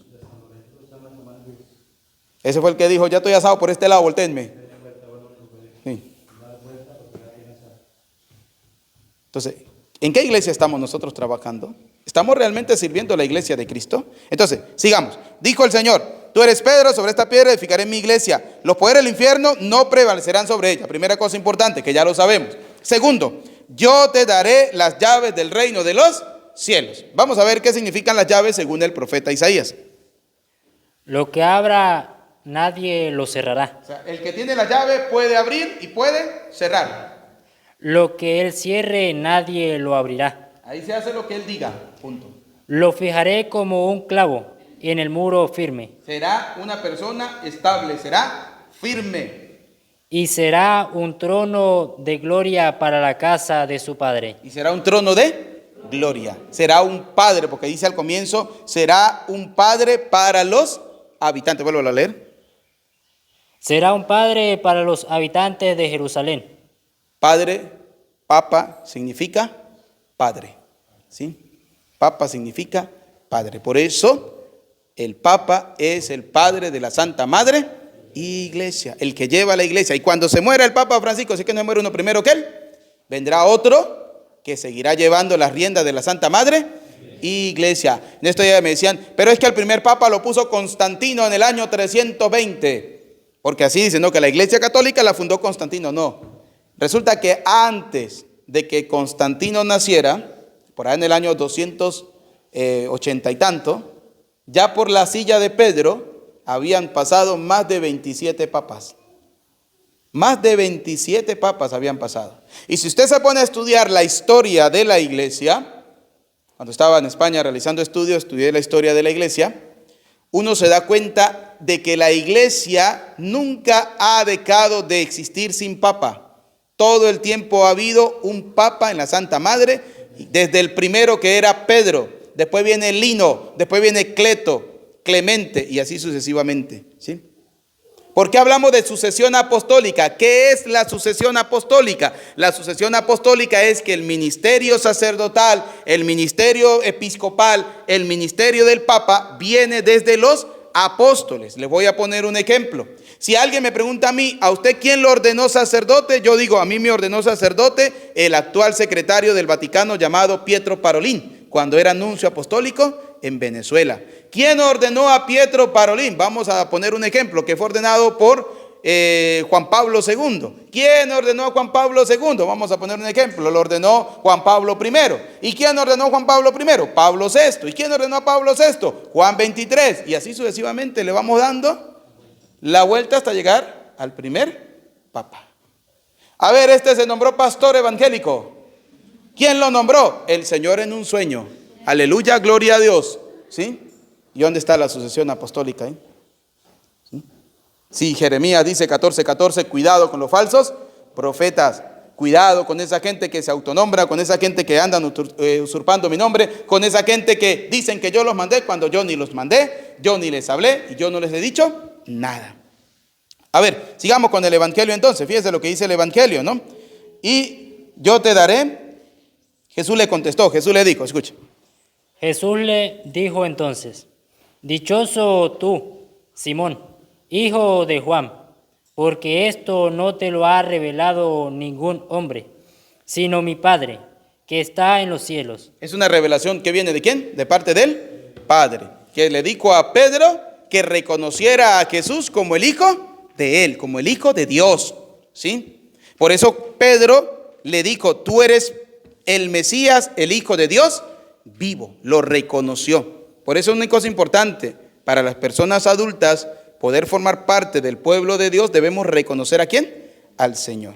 Ese fue el que dijo, ya estoy asado por este lado, voltéenme. Sí. Entonces, ¿en qué iglesia estamos nosotros trabajando? ¿Estamos realmente sirviendo a la iglesia de Cristo? Entonces, sigamos. Dijo el Señor, tú eres Pedro, sobre esta piedra edificaré mi iglesia. Los poderes del infierno no prevalecerán sobre ella. Primera cosa importante, que ya lo sabemos. Segundo, yo te daré las llaves del reino de los cielos. Vamos a ver qué significan las llaves según el profeta Isaías. Lo que abra, nadie lo cerrará. O sea, el que tiene la llave puede abrir y puede cerrar. Lo que él cierre, nadie lo abrirá. Ahí se hace lo que él diga, punto. Lo fijaré como un clavo en el muro firme. Será una persona estable, será firme. Y será un trono de gloria para la casa de su padre. Y será un trono de gloria. Será un padre, porque dice al comienzo, será un padre para los habitantes. Vuelvo a leer. Será un padre para los habitantes de Jerusalén. Padre, papa significa padre, ¿sí? Papa significa padre. Por eso el papa es el padre de la Santa Madre Iglesia, el que lleva la iglesia. Y cuando se muera el Papa Francisco, así que no muere uno primero que él, vendrá otro que seguirá llevando las riendas de la Santa Madre Iglesia. En esto ya me decían, pero es que el primer papa lo puso Constantino en el año 320, porque así dicen, no, que la Iglesia Católica la fundó Constantino. No, resulta que antes de que Constantino naciera, por ahí en el año 280 y tanto, ya por la silla de Pedro habían pasado más de 27 papas. Más de 27 papas habían pasado. Y si usted se pone a estudiar la historia de la iglesia, cuando estaba en España realizando estudios, estudié la historia de la iglesia, uno se da cuenta de que la iglesia nunca ha dejado de existir sin papa. Todo el tiempo ha habido un papa en la Santa Madre, desde el primero que era Pedro, después viene Lino, después viene Cleto, Clemente y así sucesivamente, ¿sí? ¿Por qué hablamos de sucesión apostólica? ¿Qué es la sucesión apostólica? La sucesión apostólica es que el ministerio sacerdotal, el ministerio episcopal, el ministerio del Papa viene desde los apóstoles. Les voy a poner un ejemplo. Si alguien me pregunta a mí, ¿a usted quién lo ordenó sacerdote? Yo digo, a mí me ordenó sacerdote el actual secretario del Vaticano llamado Pietro Parolin, cuando era nuncio apostólico en Venezuela. ¿Quién ordenó a Pietro Parolin? Vamos a poner un ejemplo que fue ordenado por Juan Pablo II. ¿Quién ordenó a Juan Pablo II? Vamos a poner un ejemplo, lo ordenó Juan Pablo I. ¿Y quién ordenó a Juan Pablo I? Pablo VI. ¿Y quién ordenó a Pablo VI? Juan XXIII. Y así sucesivamente le vamos dando la vuelta hasta llegar al primer papa. A ver, este se nombró pastor evangélico. ¿Quién lo nombró? El Señor en un sueño. Aleluya, gloria a Dios. ¿Sí? ¿Y dónde está la sucesión apostólica ahí? ¿Sí? Sí, Jeremías dice 14:14, cuidado con los falsos profetas. Cuidado con esa gente que se autonombra, con esa gente que andan usurpando mi nombre, con esa gente que dicen que yo los mandé cuando yo ni los mandé, yo ni les hablé y yo no les he dicho nada. A ver, sigamos con el Evangelio entonces. Fíjese lo que dice el Evangelio, ¿no? Y yo te daré, Jesús le contestó, Jesús le dijo, escucha. Jesús le dijo entonces: dichoso tú, Simón, hijo de Juan, porque esto no te lo ha revelado ningún hombre, sino mi Padre, que está en los cielos. Es una revelación que viene ¿de quién? De parte del Padre, que le dijo a Pedro que reconociera a Jesús como el Hijo de él, como el Hijo de Dios, ¿sí? Por eso Pedro le dijo, tú eres el Mesías, el Hijo de Dios vivo, lo reconoció. Por eso es una cosa importante para las personas adultas. Poder formar parte del pueblo de Dios, debemos reconocer ¿a quién? Al Señor.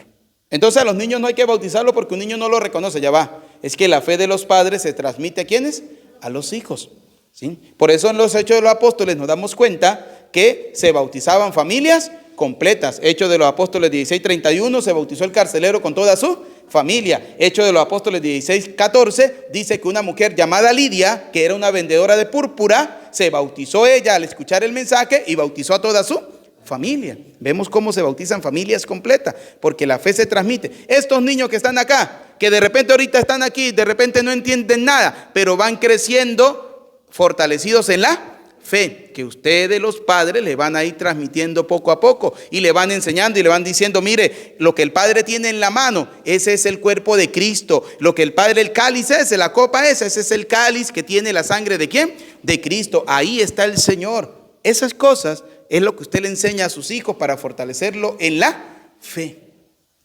Entonces a los niños no hay que bautizarlo porque un niño no lo reconoce, ya va. Es que la fe de los padres se transmite ¿a quiénes? A los hijos, ¿sí? Por eso en los Hechos de los Apóstoles nos damos cuenta que se bautizaban familias completas. Hechos de los Apóstoles 16:31, se bautizó el carcelero con toda su familia. Hechos de los Apóstoles 16:14, dice que una mujer llamada Lidia, que era una vendedora de púrpura, se bautizó ella al escuchar el mensaje y bautizó a toda su familia. Vemos cómo se bautizan familias completas, porque la fe se transmite. Estos niños que están acá, que de repente ahorita están aquí, de repente no entienden nada, pero van creciendo fortalecidos en la fe, que ustedes los padres le van a ir transmitiendo poco a poco y le van enseñando y le van diciendo, mire, lo que el Padre tiene en la mano, ese es el cuerpo de Cristo. Lo que el Padre, el cáliz ese, la copa ese es el cáliz que tiene la sangre ¿de quién? De Cristo. Ahí está el Señor. Esas cosas es lo que usted le enseña a sus hijos para fortalecerlo en la fe.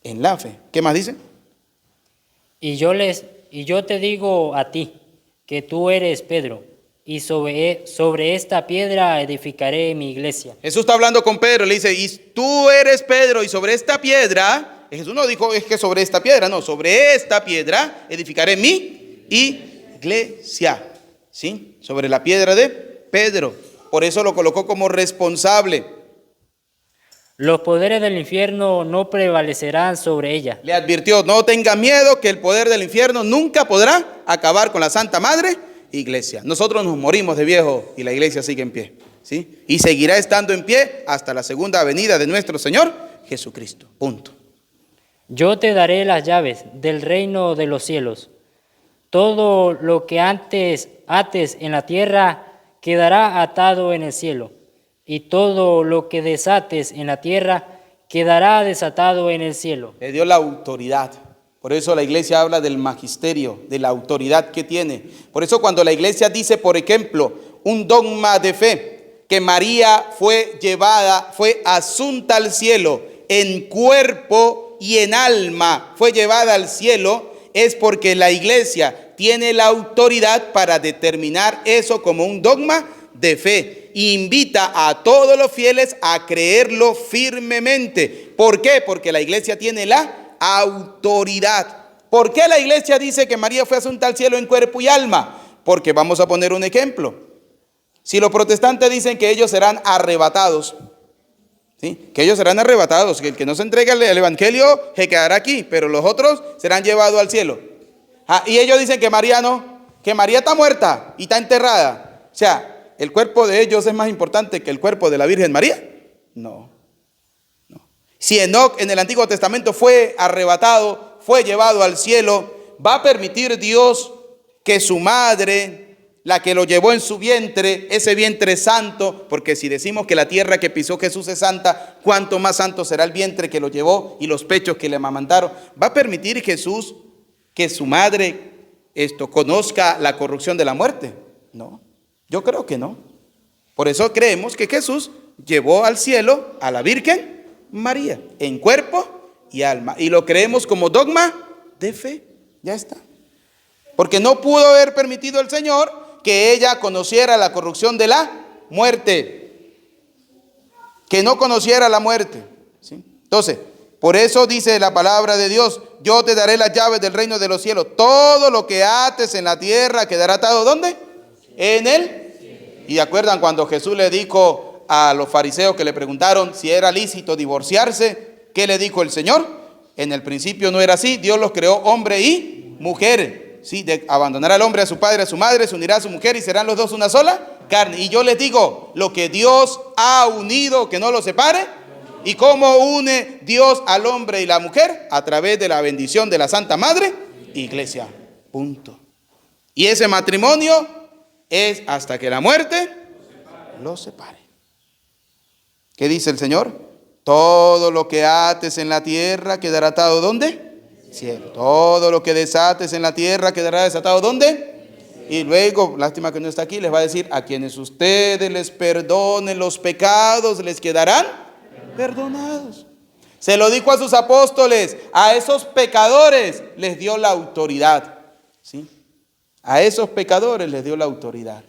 En la fe. ¿Qué más dice? Y yo te digo a ti, que tú eres Pedro, y sobre esta piedra edificaré mi iglesia. Jesús está hablando con Pedro, le dice, y tú eres Pedro, y sobre esta piedra, Jesús no dijo es que sobre esta piedra, no, sobre esta piedra edificaré mi iglesia, ¿sí? Sobre la piedra de Pedro. Por eso lo colocó como responsable. Los poderes del infierno no prevalecerán sobre ella. Le advirtió, no tenga miedo, que el poder del infierno nunca podrá acabar con la Santa Madre Iglesia. Nosotros nos morimos de viejo y la iglesia sigue en pie, ¿sí? Y seguirá estando en pie hasta la segunda venida de nuestro Señor Jesucristo. Punto. Yo te daré las llaves del reino de los cielos. Todo lo que antes ates en la tierra quedará atado en el cielo, y todo lo que desates en la tierra quedará desatado en el cielo. Le dio la autoridad. Por eso la iglesia habla del magisterio, de la autoridad que tiene. Por eso cuando la iglesia dice, por ejemplo, un dogma de fe, que María fue asunta al cielo en cuerpo y en alma, fue llevada al cielo, es porque la iglesia tiene la autoridad para determinar eso como un dogma de fe. E invita a todos los fieles a creerlo firmemente. ¿Por qué? Porque la iglesia tiene la autoridad. ¿Por qué la iglesia dice que María fue asunta al cielo en cuerpo y alma? Porque vamos a poner un ejemplo. Si los protestantes dicen que ellos serán arrebatados, ¿sí? Que ellos serán arrebatados, que el que no se entregue al evangelio se quedará aquí, pero los otros serán llevados al cielo. Y ellos dicen que María no, que María está muerta y está enterrada. O sea, ¿el cuerpo de ellos es más importante que el cuerpo de la Virgen María? No. Si Enoc en el Antiguo Testamento fue arrebatado, fue llevado al cielo, ¿va a permitir Dios que su madre, la que lo llevó en su vientre, ese vientre santo? Porque si decimos que la tierra que pisó Jesús es santa, ¿cuánto más santo será el vientre que lo llevó y los pechos que le amamantaron? ¿Va a permitir Jesús que su madre conozca la corrupción de la muerte? No, yo creo que no. Por eso creemos que Jesús llevó al cielo a la Virgen María, en cuerpo y alma. Y lo creemos como dogma de fe. Ya está. Porque no pudo haber permitido el Señor que ella conociera la corrupción de la muerte. Que no conociera la muerte, ¿sí? Entonces, por eso dice la palabra de Dios, yo te daré las llaves del reino de los cielos. Todo lo que ates en la tierra quedará atado, ¿dónde? En él. Y acuerdan cuando Jesús le dijo a los fariseos que le preguntaron si era lícito divorciarse, ¿qué le dijo el Señor? En el principio no era así, Dios los creó hombre y mujer. Sí, abandonará el hombre a su padre, a su madre, se unirá a su mujer y serán los dos una sola carne. Y yo les digo, lo que Dios ha unido, que no lo separe. ¿Y cómo une Dios al hombre y la mujer? A través de la bendición de la Santa Madre Iglesia. Punto. Y ese matrimonio es hasta que la muerte los separe. ¿Qué dice el Señor? Todo lo que ates en la tierra quedará atado, ¿dónde? Cielo. Todo lo que desates en la tierra quedará desatado, ¿dónde? Y luego, lástima que no está aquí, les va a decir, a quienes ustedes les perdonen los pecados, les quedarán perdonados. Se lo dijo a sus apóstoles, a esos pecadores les dio la autoridad, ¿sí? A esos pecadores les dio la autoridad.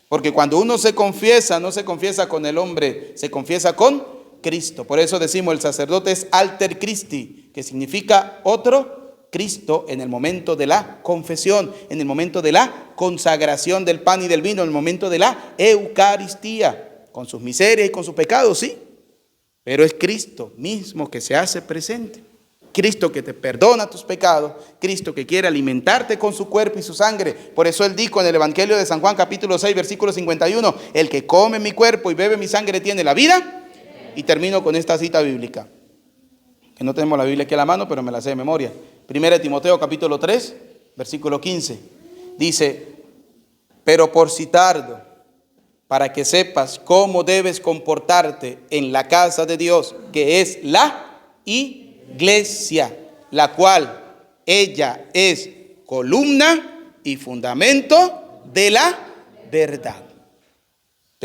Porque cuando uno se confiesa, no se confiesa con el hombre, se confiesa con Cristo. Por eso decimos el sacerdote es alter Christi, que significa otro Cristo en el momento de la confesión, en el momento de la consagración del pan y del vino, en el momento de la Eucaristía, con sus miserias y con sus pecados, sí. Pero es Cristo mismo que se hace presente. Cristo que te perdona tus pecados, Cristo que quiere alimentarte con su cuerpo y su sangre. Por eso Él dijo en el Evangelio de San Juan capítulo 6 versículo 51, el que come mi cuerpo y bebe mi sangre tiene la vida. Y termino con esta cita bíblica, que no tenemos la Biblia aquí a la mano, pero me la sé de memoria. 1 Timoteo capítulo 3 versículo 15, dice, pero por si tardo, para que sepas cómo debes comportarte en la casa de Dios, que es la iglesia, la cual ella es columna y fundamento de la verdad.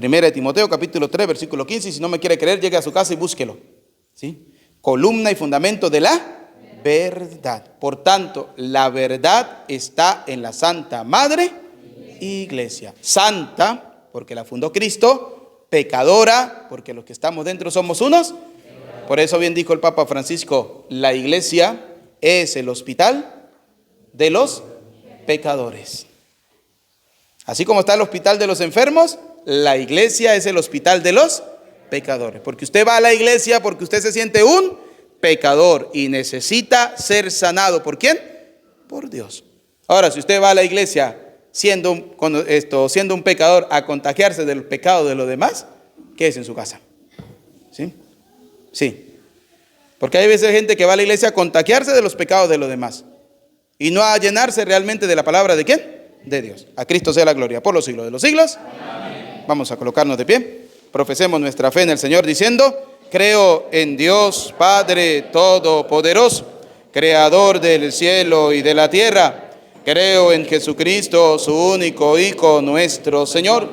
1 Timoteo capítulo 3 versículo 15, y si no me quiere creer, llegue a su casa y búsquelo, ¿sí? Columna y fundamento de la verdad. Por tanto, la verdad está en la Santa Madre Iglesia. Santa, porque la fundó Cristo. Pecadora, porque los que estamos dentro somos unos. Por eso bien dijo el Papa Francisco, la Iglesia es el hospital de los pecadores. Así como está el hospital de los enfermos, la iglesia es el hospital de los pecadores. Porque usted va a la iglesia porque usted se siente un pecador y necesita ser sanado. ¿Por quién? Por Dios. Ahora, si usted va a la iglesia siendo un pecador a contagiarse del pecado de los demás, quédese en su casa. ¿Sí? Sí. Porque hay veces gente que va a la iglesia a contagiarse de los pecados de los demás y no a llenarse realmente de la palabra de ¿quién? De Dios. A Cristo sea la gloria por los siglos de los siglos. Amén. Vamos a colocarnos de pie. Profesemos nuestra fe en el Señor diciendo, creo en Dios Padre Todopoderoso, Creador del cielo y de la tierra. Creo en Jesucristo, su único Hijo, nuestro Señor,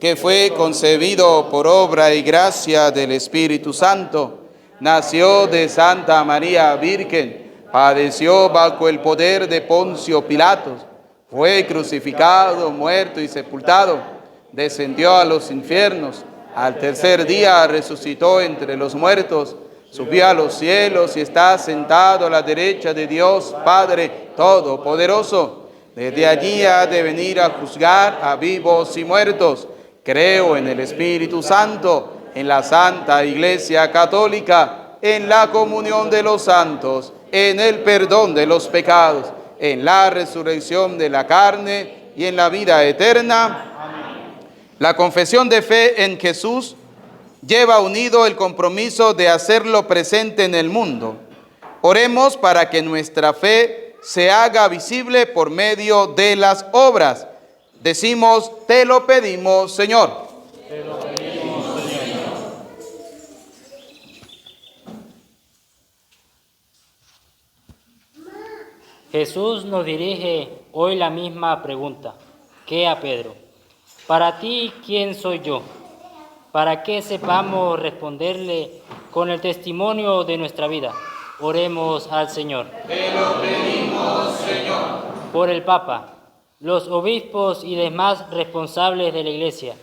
que fue concebido por obra y gracia del Espíritu Santo. Nació de Santa María Virgen, padeció bajo el poder de Poncio Pilatos, fue crucificado, muerto y sepultado, descendió a los infiernos, al tercer día resucitó entre los muertos, subió a los cielos y está sentado a la derecha de Dios Padre Todopoderoso. Desde allí ha de venir a juzgar a vivos y muertos. Creo en el Espíritu Santo, en la Santa Iglesia Católica, en la comunión de los santos, en el perdón de los pecados, en la resurrección de la carne y en la vida eterna. La confesión de fe en Jesús lleva unido el compromiso de hacerlo presente en el mundo. Oremos para que nuestra fe se haga visible por medio de las obras. Decimos, te lo pedimos, Señor. Te lo pedimos, Señor. Jesús nos dirige hoy la misma pregunta que a Pedro. Para ti, ¿quién soy yo? Para que sepamos responderle con el testimonio de nuestra vida. Oremos al Señor. Te lo pedimos, Señor. Por el Papa, los obispos y demás responsables de la Iglesia,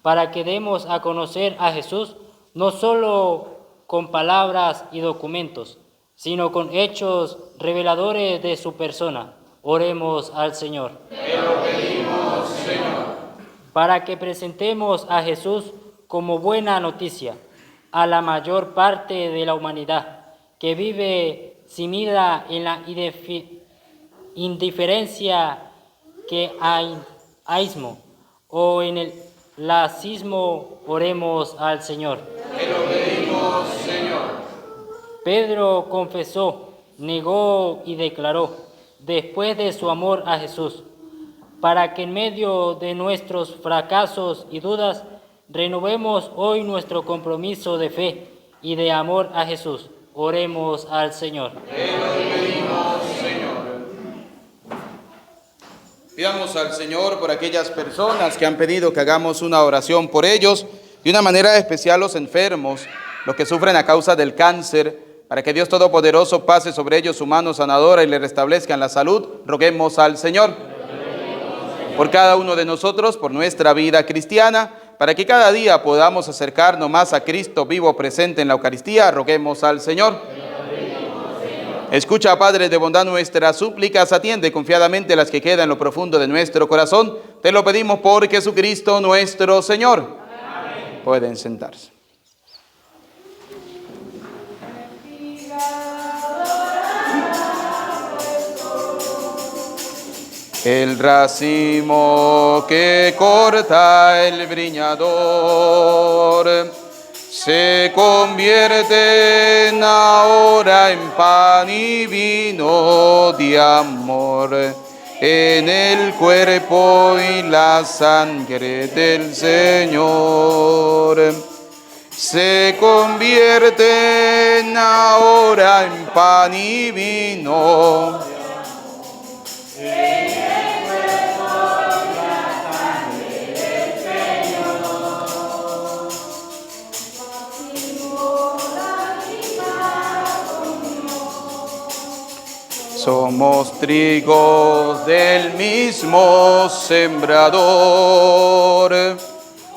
para que demos a conocer a Jesús no solo con palabras y documentos, sino con hechos reveladores de su persona. Oremos al Señor. Te lo pedimos, Señor. Para que presentemos a Jesús como buena noticia a la mayor parte de la humanidad que vive sumida en la indiferencia que hay aísmo o en el lacismo. Oremos al Señor. Te lo pedimos, Señor. Pedro confesó, negó y declaró, después de su amor a Jesús, para que en medio de nuestros fracasos y dudas renovemos hoy nuestro compromiso de fe y de amor a Jesús. Oremos al Señor. Te lo pedimos, Señor. Pidamos al Señor por aquellas personas que han pedido que hagamos una oración por ellos, de una manera especial los enfermos, los que sufren a causa del cáncer, para que Dios Todopoderoso pase sobre ellos su mano sanadora y le restablezca la salud. Roguemos al Señor. Por cada uno de nosotros, por nuestra vida cristiana, para que cada día podamos acercarnos más a Cristo vivo presente en la Eucaristía, roguemos al Señor. Escucha, Padre de bondad, nuestras súplicas, atiende confiadamente las que quedan en lo profundo de nuestro corazón. Te lo pedimos por Jesucristo nuestro Señor. Amén. Pueden sentarse. El racimo que corta el viñador se convierte en ahora en pan y vino de amor, en el cuerpo y la sangre del Señor. Se convierte en ahora en pan y vino. Somos trigos del mismo sembrador,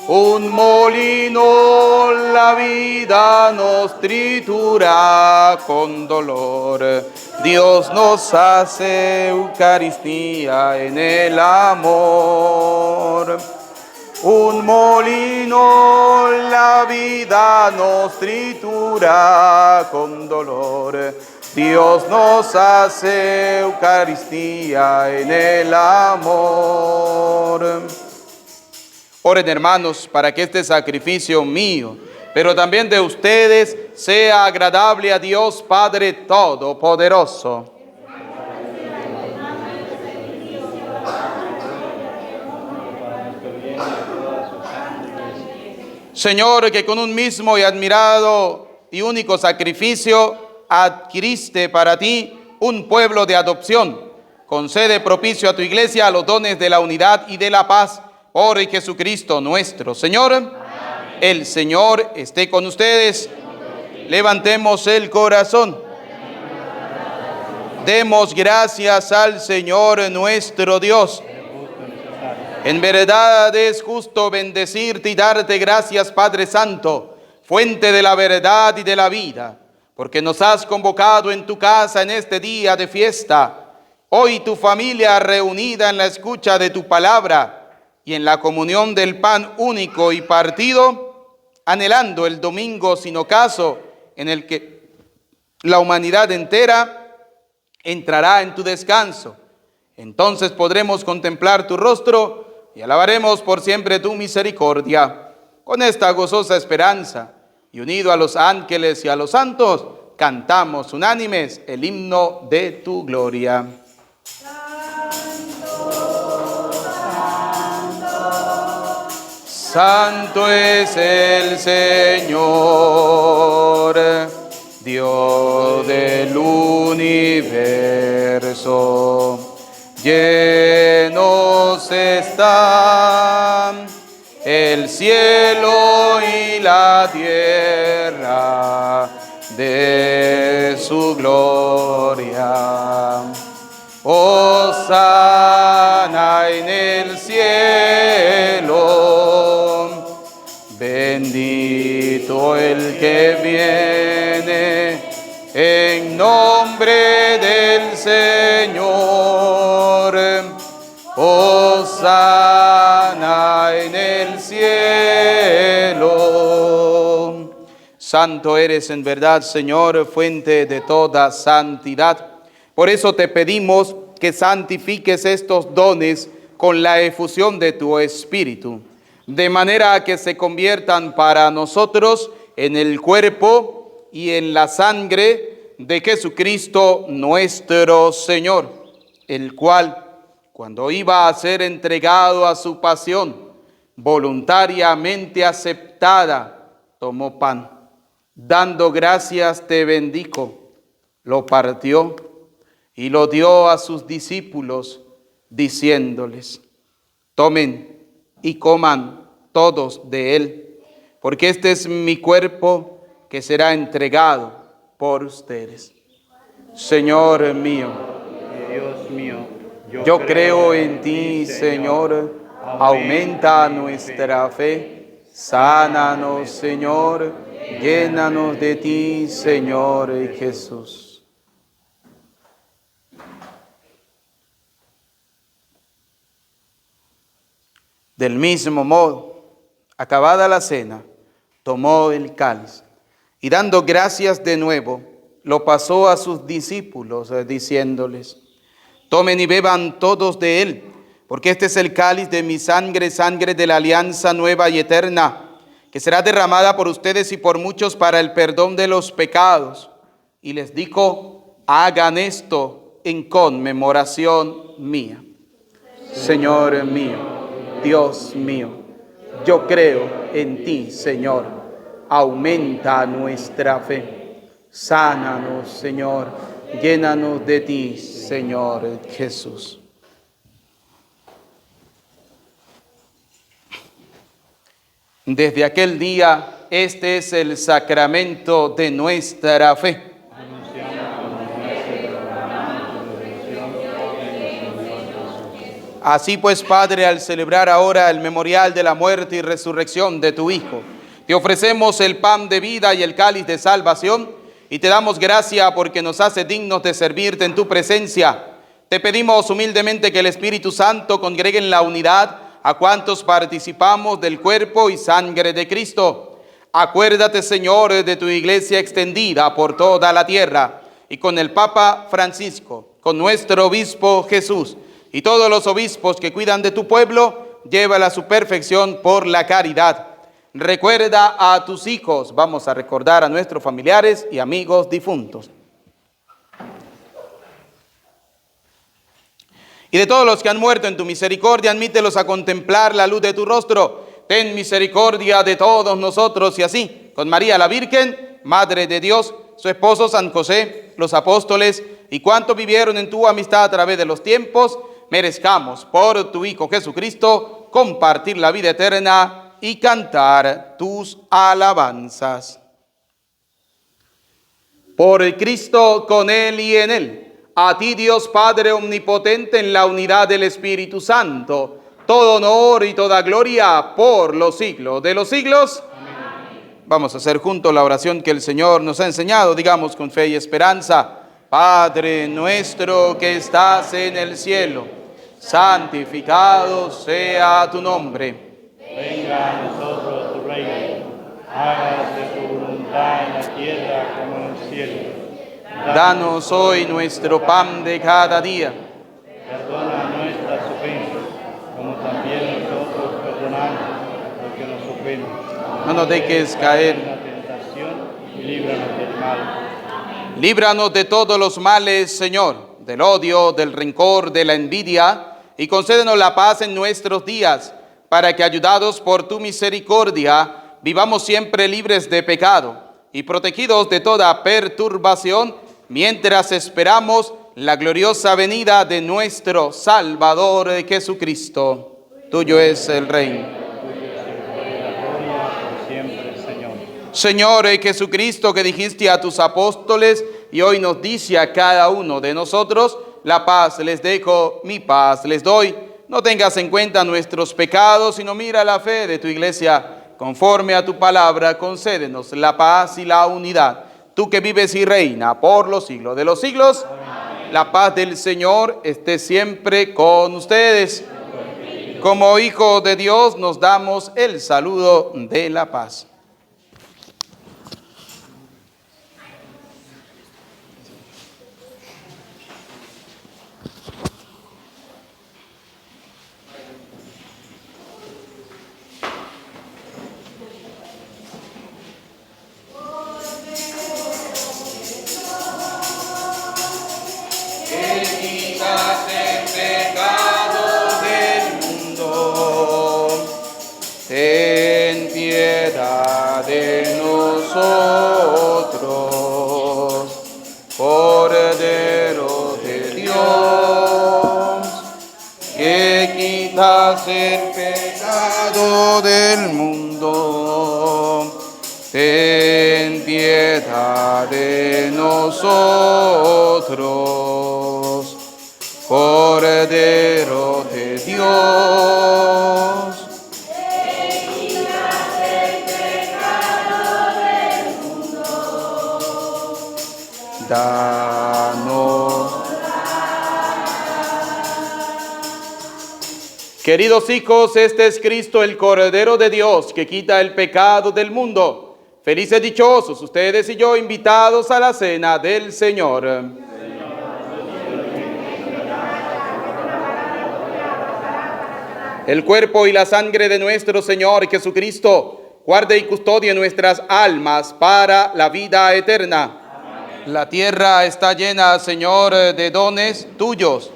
un molino la vida nos tritura con dolor. Dios nos hace Eucaristía en el amor. Un molino la vida nos tritura con dolor. Dios nos hace Eucaristía en el amor. Oren, hermanos, para que este sacrificio mío, pero también de ustedes, sea agradable a Dios Padre Todopoderoso. Señor, que con un mismo y admirado y único sacrificio adquiriste para ti un pueblo de adopción, concede propicio a tu iglesia los dones de la unidad y de la paz, por Jesucristo nuestro Señor. Amén. El Señor esté con ustedes. Levantemos el corazón. Demos gracias al Señor nuestro Dios. En verdad es justo bendecirte y darte gracias, Padre Santo, fuente de la verdad y de la vida, porque nos has convocado en tu casa en este día de fiesta. Hoy tu familia reunida en la escucha de tu palabra y en la comunión del pan único y partido, anhelando el domingo sin ocaso en el que la humanidad entera entrará en tu descanso. Entonces podremos contemplar tu rostro y alabaremos por siempre tu misericordia. Con esta gozosa esperanza y unido a los ángeles y a los santos, cantamos unánimes el himno de tu gloria. Santo es el Señor, Dios del universo. Llenos están el cielo y la tierra de su gloria. Hosana en el cielo, bendito el que viene En nombre del Señor, hosana en el cielo. Santo eres en verdad, Señor, fuente de toda santidad. Por eso te pedimos que santifiques estos dones con la efusión de tu Espíritu, de manera que se conviertan para nosotros en el cuerpo y en la sangre de Jesucristo nuestro Señor, el cual, cuando iba a ser entregado a su pasión, voluntariamente aceptada, tomó pan. Dando gracias te bendijo, lo partió y lo dio a sus discípulos, diciéndoles: tomen y coman todos de él, porque este es mi cuerpo que será entregado por ustedes. Señor mío, Dios mío, yo creo en ti, Señor, aumenta nuestra fe, sánanos, Señor, llénanos de ti, Señor Jesús. Del mismo modo, acabada la cena, tomó el cáliz y dando gracias de nuevo, lo pasó a sus discípulos, diciéndoles: tomen y beban todos de él, porque este es el cáliz de mi sangre, sangre de la alianza nueva y eterna, que será derramada por ustedes y por muchos para el perdón de los pecados. Y les dijo: hagan esto en conmemoración mía. Señor mío, Dios mío, yo creo en ti, Señor, aumenta nuestra fe, sánanos, Señor, llénanos de ti, Señor Jesús. Desde aquel día, este es el sacramento de nuestra fe. Así pues, Padre, al celebrar ahora el memorial de la muerte y resurrección de tu Hijo, te ofrecemos el pan de vida y el cáliz de salvación, y te damos gracia porque nos hace dignos de servirte en tu presencia. Te pedimos humildemente que el Espíritu Santo congregue en la unidad a cuantos participamos del cuerpo y sangre de Cristo. Acuérdate, Señor, de tu iglesia extendida por toda la tierra, y con el Papa Francisco, con nuestro obispo Jesús, y todos los obispos que cuidan de tu pueblo, llévala a su perfección por la caridad. Recuerda a tus hijos. Vamos a recordar a nuestros familiares y amigos difuntos. Y de todos los que han muerto en tu misericordia, admítelos a contemplar la luz de tu rostro. Ten misericordia de todos nosotros, y así, con María la Virgen, Madre de Dios, su esposo San José, los apóstoles y cuantos vivieron en tu amistad a través de los tiempos, merezcamos por tu Hijo Jesucristo compartir la vida eterna y cantar tus alabanzas. Por Cristo, con Él y en Él, a ti, Dios Padre omnipotente, en la unidad del Espíritu Santo, todo honor y toda gloria por los siglos de los siglos. Amén. Vamos a hacer juntos la oración que el Señor nos ha enseñado. Digamos con fe y esperanza: Padre nuestro que estás en el cielo, santificado sea tu nombre. Venga a nosotros tu reino, hágase tu voluntad en la tierra como en el cielo. Danos hoy nuestro pan de cada día. Perdona nuestras ofensas, como también nosotros perdonamos a los que nos ofenden. No nos dejes caer en la tentación y líbranos del mal. Líbranos de todos los males, Señor, del odio, del rencor, de la envidia, y concédenos la paz en nuestros días, para que, ayudados por tu misericordia, vivamos siempre libres de pecado y protegidos de toda perturbación, mientras esperamos la gloriosa venida de nuestro Salvador Jesucristo. Tuyo es el reino. Señor Jesucristo, que dijiste a tus apóstoles y hoy nos dice a cada uno de nosotros: la paz les dejo, mi paz les doy. No tengas en cuenta nuestros pecados, sino mira la fe de tu iglesia. Conforme a tu palabra, concédenos la paz y la unidad. tú que vives y reina por los siglos de los siglos. Amén. La paz del Señor esté siempre con ustedes. Como hijos de Dios nos damos el saludo de la paz. Ten piedad de nosotros, Cordero de Dios, que quitas el pecado del mundo. Ten piedad de nosotros, Cordero de Dios. Danos. Queridos hijos, este es Cristo, el Cordero de Dios, que quita el pecado del mundo. Felices, dichosos ustedes y yo, invitados a la cena del Señor. El cuerpo y la sangre de nuestro Señor Jesucristo guarde y custodie nuestras almas para la vida eterna. La tierra está llena, Señor, de dones tuyos,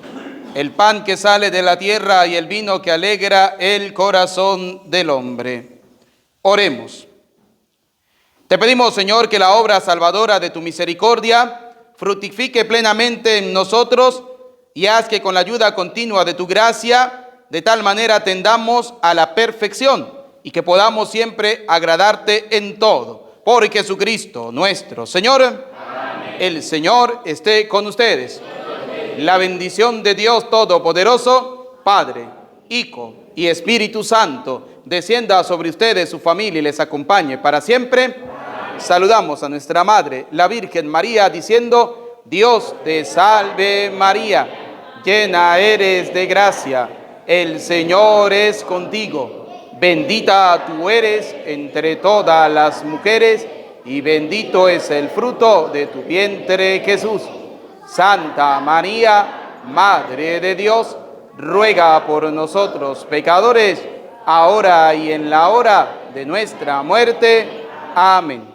el pan que sale de la tierra y el vino que alegra el corazón del hombre. Oremos. Te pedimos, Señor, que la obra salvadora de tu misericordia fructifique plenamente en nosotros y haz que con la ayuda continua de tu gracia, de tal manera tendamos a la perfección y que podamos siempre agradarte en todo. Por Jesucristo nuestro Señor. Amén. El Señor esté con ustedes. La bendición de Dios Todopoderoso, Padre, Hijo y Espíritu Santo, descienda sobre ustedes, su familia, y les acompañe para siempre. Amén. Saludamos a nuestra Madre, la Virgen María, diciendo: Dios te salve María, llena eres de gracia, el Señor es contigo. Bendita tú eres entre todas las mujeres, y bendito es el fruto de tu vientre, Jesús. Santa María, Madre de Dios, ruega por nosotros pecadores, ahora y en la hora de nuestra muerte. Amén.